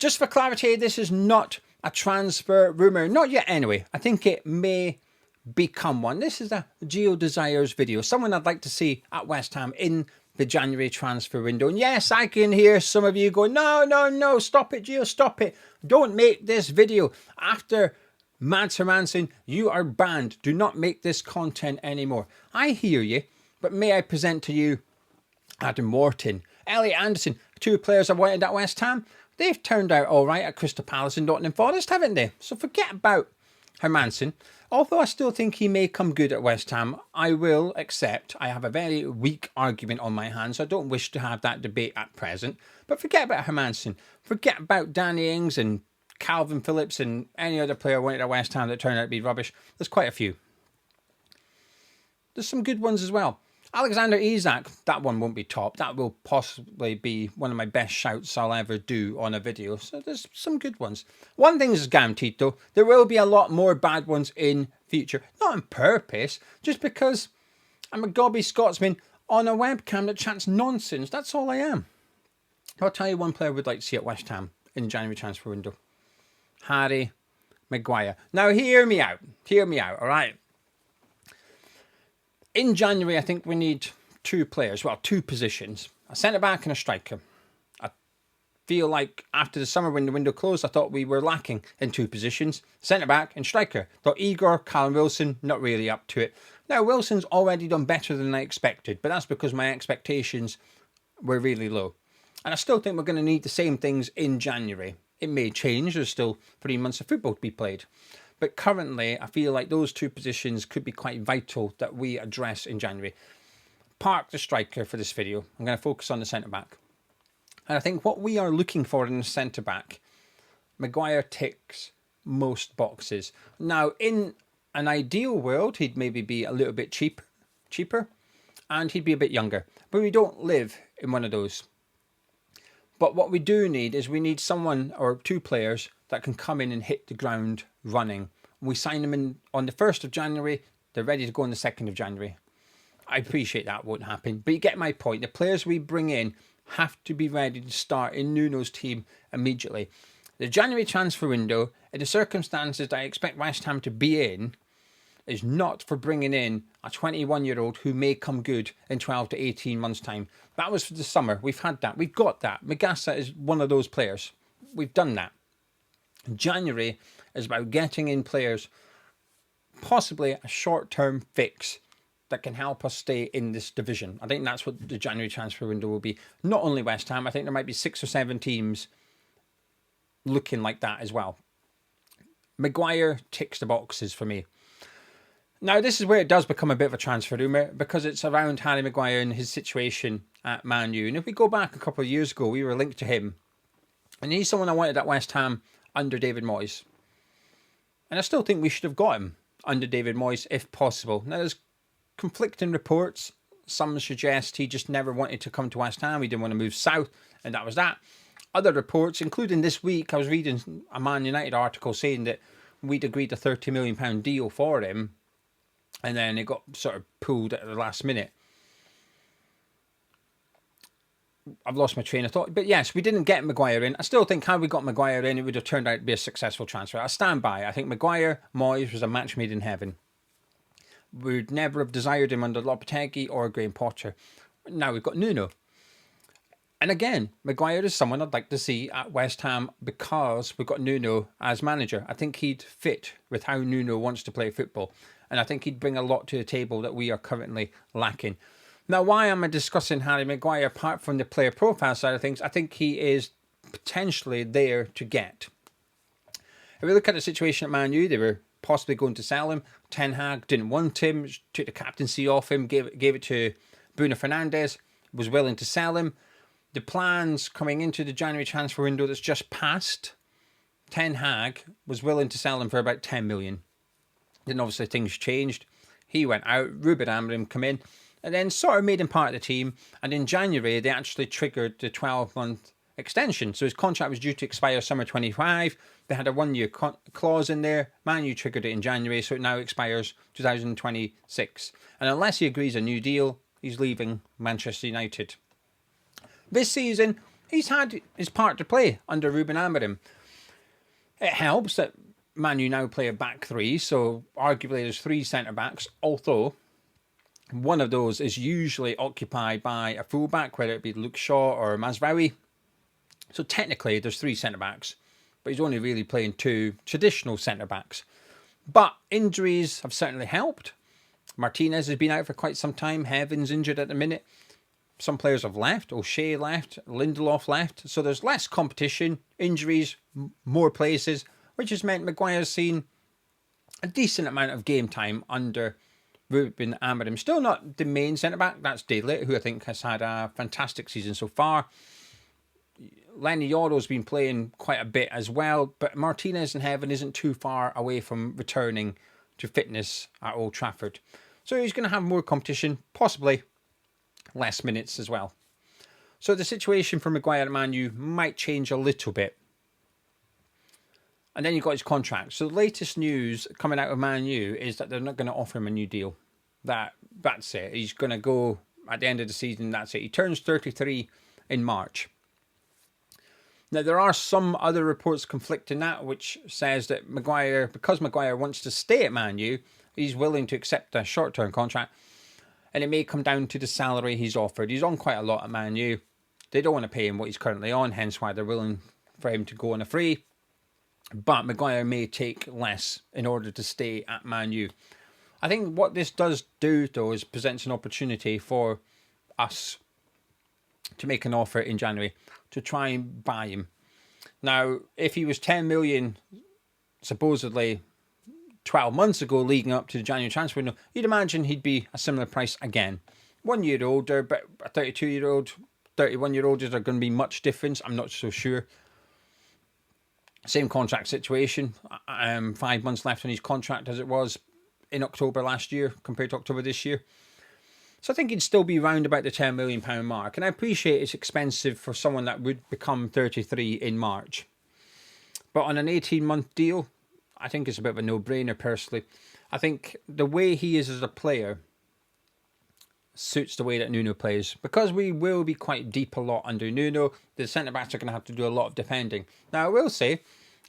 Just for clarity, this is not a transfer rumour. Not yet anyway. I think it may become one. This is a Gio Desires video. Someone I'd like to see at West Ham in the January transfer window. And yes, I can hear some of you go, no, stop it, Gio, stop it. Don't make this video. After Mads Hermansen, you are banned. Do not make this content anymore. I hear you, but may I present to you Adam Morton, Elliot Anderson, two players I wanted at West Ham. They've turned out all right at Crystal Palace and Nottingham Forest, haven't they? So forget about Hermansen. Although I still think he may come good at West Ham, I will accept I have a very weak argument on my hands. I don't wish to have that debate at present. But forget about Hermansen. Forget about Danny Ings and Calvin Phillips and any other player wanted at West Ham that turned out to be rubbish. There's quite a few. There's some good ones as well. Alexander Isak, that one won't be top. That will possibly be one of my best shouts I'll ever do on a video. So there's some good ones. One thing is guaranteed though, there will be a lot more bad ones in future. Not on purpose, just because I'm a gobby Scotsman on a webcam that chats nonsense. That's all I am. I'll tell you one player I would like to see at West Ham in the January transfer window. Harry Maguire. Now hear me out. Hear me out, all right? In January, I think we need two players, well, two positions, a centre-back and a striker. I feel like after the summer when the window closed, I thought we were lacking in two positions, centre-back and striker. Thought Igor, Callum Wilson, not really up to it. Now, Wilson's already done better than I expected, but that's because my expectations were really low. And I still think we're going to need the same things in January. It may change, there's still 3 months of football to be played. But currently, I feel like those two positions could be quite vital that we address in January. Park the striker for this video. I'm going to focus on the centre-back. And I think what we are looking for in the centre-back, Maguire ticks most boxes. Now, in an ideal world, he'd maybe be a little bit cheaper, and he'd be a bit younger. But we don't live in one of those. But what we do need is we need someone or two players that can come in and hit the ground running. We sign them in on the 1st of January. They're ready to go on the 2nd of January. I appreciate that won't happen. But you get my point. The players we bring in have to be ready to start in Nuno's team immediately. The January transfer window, in the circumstances that I expect West Ham to be in, is not for bringing in a 21-year-old who may come good in 12 to 18 months' time. That was for the summer. We've had that. We've got that. Magassa is one of those players. We've done that. January is about getting in players, possibly a short-term fix that can help us stay in this division. I think that's what the January transfer window will be. Not only West Ham, I think there might be 6 or 7 teams looking like that as well. Maguire ticks the boxes for me. Now, this is where it does become a bit of a transfer rumour because it's around Harry Maguire and his situation at Man U. And if we go back a couple of years ago, we were linked to him. And he's someone I wanted at West Ham under David Moyes. And I still think we should have got him under David Moyes if possible. Now, there's conflicting reports. Some suggest he just never wanted to come to West Ham. He didn't want to move south, and that was that. Other reports, including this week, I was reading a Man United article saying that we'd agreed a £30 million deal for him. And then it got sort of pulled at the last minute. I've lost my train of thought. But yes, we didn't get Maguire in. I still think had we got Maguire in, it would have turned out to be a successful transfer. I stand by. I think Maguire, Moyes was a match made in heaven. We would never have desired him under Lopetegui or Graham Potter. Now we've got Nuno. And again, Maguire is someone I'd like to see at West Ham because we've got Nuno as manager. I think he'd fit with how Nuno wants to play football. And I think he'd bring a lot to the table that we are currently lacking. Now, why am I discussing Harry Maguire apart from the player profile side of things? I think he is potentially there to get. If we look at the situation at Man U, they were possibly going to sell him. Ten Hag didn't want him, took the captaincy off him, gave it to Bruno Fernandes, was willing to sell him. The plans coming into the January transfer window that's just passed, Ten Hag was willing to sell him for about 10 million. Then obviously things changed. He went out, Ruben Amorim come in, and then sort of made him part of the team. And in January, they actually triggered the 12-month extension. So his contract was due to expire summer 25. They had a 1-year clause in there. Man U triggered it in January, so it now expires 2026. And unless he agrees a new deal, he's leaving Manchester United. This season, he's had his part to play under Ruben Amorim. It helps that Man U now play a back three, so arguably there's 3 centre-backs, although one of those is usually occupied by a fullback, whether it be Luke Shaw or Mazraoui. So technically there's 3 centre-backs, but he's only really playing 2 traditional centre-backs. But injuries have certainly helped. Martinez has been out for quite some time. Heaven's injured at the minute. Some players have left. O'Shea left. Lindelof left. So there's less competition, injuries, more places, which has meant Maguire's seen a decent amount of game time under Ruben Amorim. Still not the main centre-back. That's Daly, who I think has had a fantastic season so far. Lenny Yoro's been playing quite a bit as well, but Martinez and Heaven isn't too far away from returning to fitness at Old Trafford. So he's going to have more competition, possibly less minutes as well. So the situation for Maguire at Man U might change a little bit. And then you've got his contract. So the latest news coming out of Man U is that they're not going to offer him a new deal. That's it. He's going to go at the end of the season. That's it. He turns 33 in March. Now, there are some other reports conflicting that, which says that Maguire, because Maguire wants to stay at Man U, he's willing to accept a short-term contract. And it may come down to the salary he's offered. He's on quite a lot at Man U. They don't want to pay him what he's currently on, hence why they're willing for him to go on a free. But Maguire may take less in order to stay at Man U. I think what this does do, though, is presents an opportunity for us to make an offer in January to try and buy him. Now, if he was 10 million, supposedly 12 months ago, leading up to the January transfer window, you'd imagine he'd be a similar price again. 1 year older, but a 32-year-old, 31-year-old, is there going to be much difference? I'm not so sure. Same contract situation. 5 months left on his contract as it was in October last year compared to October this year. So I think he'd still be round about the £10 million mark. And I appreciate it's expensive for someone that would become 33 in March. But on an 18-month deal, I think it's a bit of a no-brainer personally. I think the way he is as a player suits the way that Nuno plays. Because we will be quite deep a lot under Nuno, the centre-backs are going to have to do a lot of defending. Now, I will say,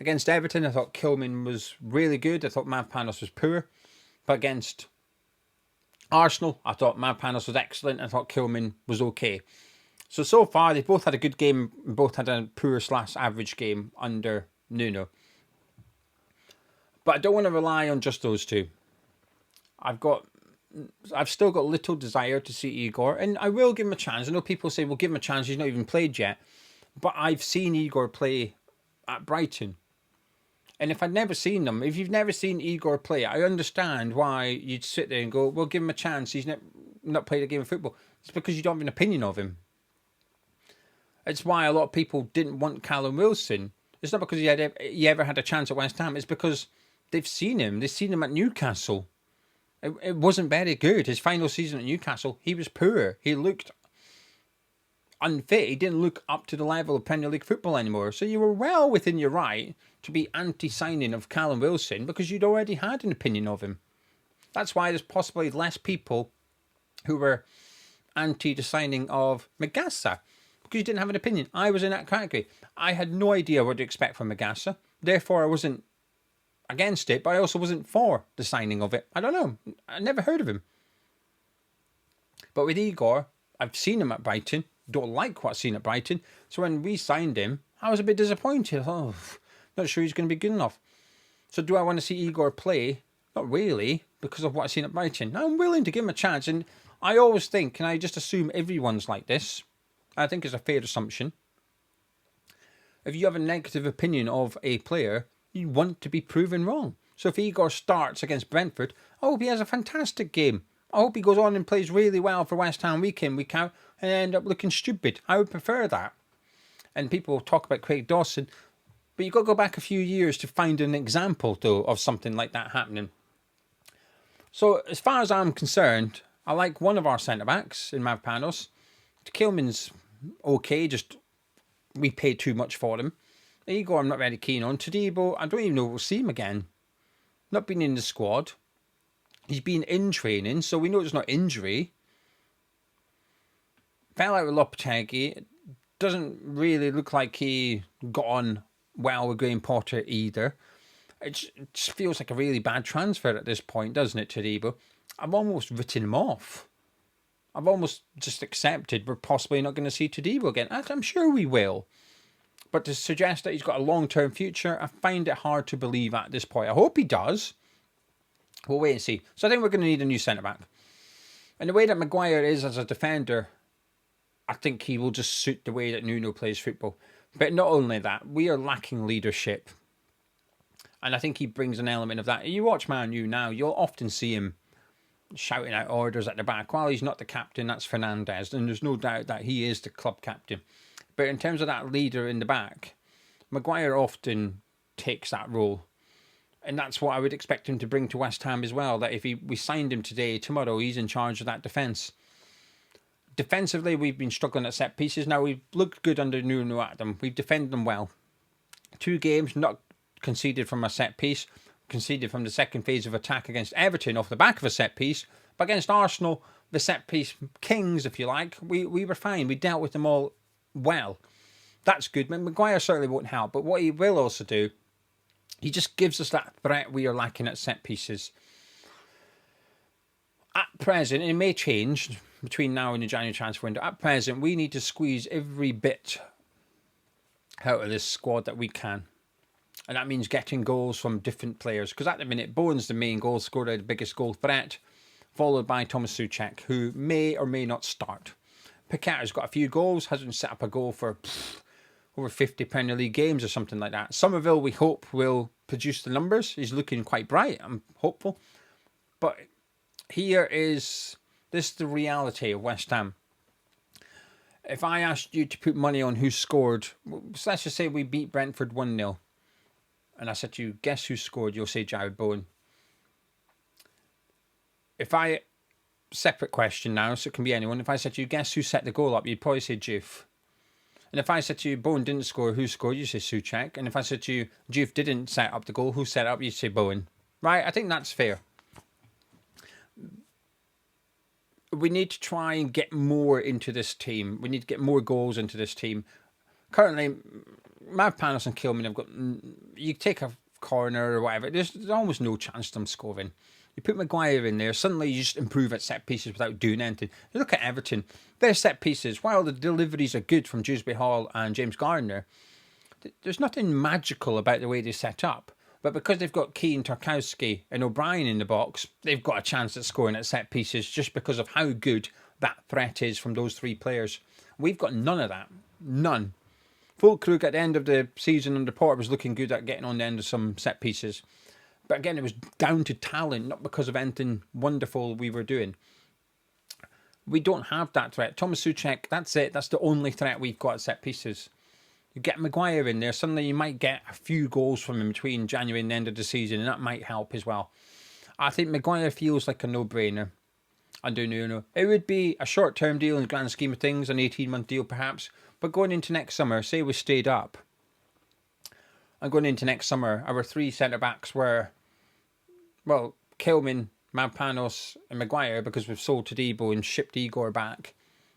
against Everton, I thought Kilman was really good. I thought Mavpanos was poor. But against Arsenal, I thought Mavpanos was excellent. I thought Kilman was okay. So far, they both had a good game. Both had a poor/average game under Nuno. But I don't want to rely on just those two. I've still got little desire to see Igor, and I will give him a chance. I know people say, well, give him a chance, he's not even played yet. But I've seen Igor play at Brighton. And if I'd never seen them, if you've never seen Igor play, I understand why you'd sit there and go, well, give him a chance. He's not played a game of football. It's because you don't have an opinion of him. It's why a lot of people didn't want Callum Wilson. It's not because he ever had a chance at West Ham. It's because they've seen him. They've seen him at Newcastle. It wasn't very good. His final season at Newcastle, he was poor. He looked unfit. He didn't look up to the level of Premier League football anymore. So you were well within your right to be anti-signing of Callum Wilson because you'd already had an opinion of him. That's why there's possibly less people who were anti the signing of Magassa because you didn't have an opinion. I was in that category. I had no idea what to expect from Magassa. Therefore, I wasn't against it, but I also wasn't for the signing of it. I don't know. I never heard of him. But with Igor, I've seen him at Brighton. Don't like what I've seen at Brighton. So when we signed him, I was a bit disappointed. Oh, not sure he's going to be good enough. So do I want to see Igor play? Not really, because of what I've seen at Brighton. I'm willing to give him a chance. And I always think, and I just assume everyone's like this, I think it's a fair assumption. If you have a negative opinion of a player, you want to be proven wrong. So if Igor starts against Brentford, I hope he has a fantastic game. I hope he goes on and plays really well for West Ham week in, week out, and end up looking stupid. I would prefer that. And people talk about Craig Dawson, but you've got to go back a few years to find an example, though, of something like that happening. So as far as I'm concerned, I like one of our centre-backs in Mavpanos. Kilman's okay, just we paid too much for him. Igor, I'm not very keen on. Todibo, I don't even know if we'll see him again. Not been in the squad. He's been in training, so we know it's not injury. Fell out with Lopetegui. doesn't really look like he got on well with Graham Potter either. It just feels like a really bad transfer at this point, doesn't it, Todibo? I've almost written him off. I've almost just accepted we're possibly not going to see Todibo again. I'm sure we will. But to suggest that he's got a long-term future, I find it hard to believe at this point. I hope he does. We'll wait and see. So I think we're going to need a new centre-back. And the way that Maguire is as a defender, I think he will just suit the way that Nuno plays football. But not only that, we are lacking leadership. And I think he brings an element of that. You watch Man U now, you'll often see him shouting out orders at the back. While he's not the captain, that's Fernandes. And there's no doubt that he is the club captain. But in terms of that leader in the back, Maguire often takes that role. And that's what I would expect him to bring to West Ham as well. That if we signed him today, tomorrow he's in charge of that defence. Defensively, we've been struggling at set pieces. Now, we've looked good under Nuno at them. We've defended them well. 2 games, not conceded from a set piece. Conceded from the second phase of attack against Everton off the back of a set piece. But against Arsenal, the set piece kings, if you like, we were fine. We dealt with them all well. That's good. Maguire certainly won't help. But what he will also do, he just gives us that threat we are lacking at set pieces. At present, it may change between now and the January transfer window. At present, we need to squeeze every bit out of this squad that we can. And that means getting goals from different players. Because at the minute, Bowen's the main goal scorer, the biggest goal threat, followed by Thomas Souček, who may or may not start. Paqueta has got a few goals, hasn't set up a goal for over 50 Premier League games or something like that. Somerville, we hope, will produce the numbers. He's looking quite bright. I'm hopeful. But this is the reality of West Ham. If I asked you to put money on who scored, so let's just say we beat Brentford 1-0. And I said to you, guess who scored? You'll say Jared Bowen. Separate question now, so it can be anyone. If I said to you, guess who set the goal up? You'd probably say Juve. And if I said to you, Bowen didn't score, who scored? You'd say Souček. And if I said to you, Juve didn't set up the goal, who set it up? You'd say Bowen. Right? I think that's fair. We need to try and get more into this team. We need to get more goals into this team. Currently, Mavpanos and Kilman have got... You take a corner or whatever, there's almost no chance of them scoring. You put Maguire in there, suddenly you just improve at set pieces without doing anything. You look at Everton, their set pieces, while the deliveries are good from Dewsbury Hall and James Gardner, there's nothing magical about the way they set up. But because they've got Keane, Tarkowski and O'Brien in the box, they've got a chance at scoring at set pieces just because of how good that threat is from those 3 players. We've got none of that. None. Fulkrug at the end of the season under Porter was looking good at getting on the end of some set pieces. But again, it was down to talent, not because of anything wonderful we were doing. We don't have that threat. Thomas Souček, that's it. That's the only threat we've got at set pieces. You get Maguire in there, suddenly you might get a few goals from him between January and the end of the season, and that might help as well. I think Maguire feels like a no-brainer under Nuno. It would be a short-term deal in the grand scheme of things, an 18-month deal perhaps, but going into next summer, say we stayed up, and going into next summer, our 3 centre-backs were, well, Kilman, Mavpanos and Maguire, because we've sold Todibo and shipped Igor back.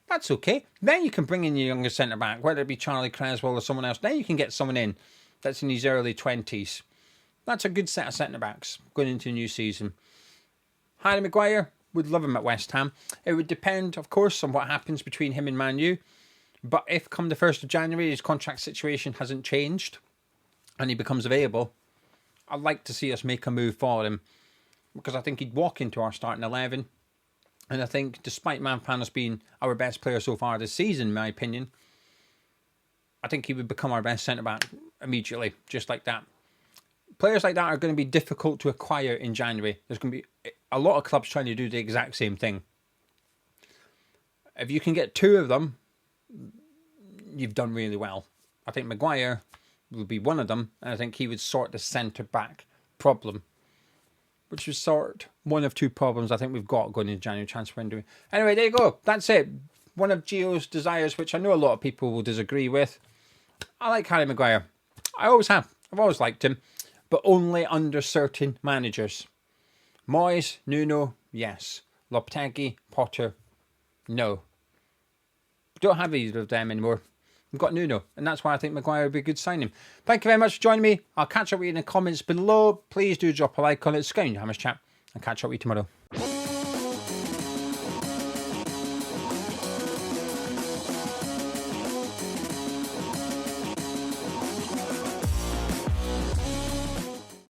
That's okay. Then you can bring in your younger centre-back, whether it be Charlie Creswell or someone else. Then you can get someone in that's in his early 20s. That's a good set of centre-backs going into a new season. Harry Maguire, would love him at West Ham. It would depend, of course, on what happens between him and Man U. But if come the 1st of January, his contract situation hasn't changed and he becomes available, I'd like to see us make a move for him, because I think he'd walk into our starting 11. And I think, despite Mavpanos being our best player so far this season, in my opinion, I think he would become our best centre-back immediately, just like that. Players like that are going to be difficult to acquire in January. There's going to be a lot of clubs trying to do the exact same thing. If you can get 2 of them, you've done really well. I think Maguire will be one of them, and I think he would sort the centre-back problem, which is sort one of 2 problems I think we've got going into January transfer window. Anyway, there you go. That's it. One of Gio's desires, which I know a lot of people will disagree with. I like Harry Maguire. I always have. I've always liked him, but only under certain managers. Moyes, Nuno, yes. Lopetegui, Potter, no. Don't have either of them anymore. we've got Nuno, and that's why I think Maguire would be a good signing. Thank you very much for joining me. I'll catch up with you in the comments below. Please do drop a like on it. It's going to Hammers Chat. I'll catch up with you tomorrow.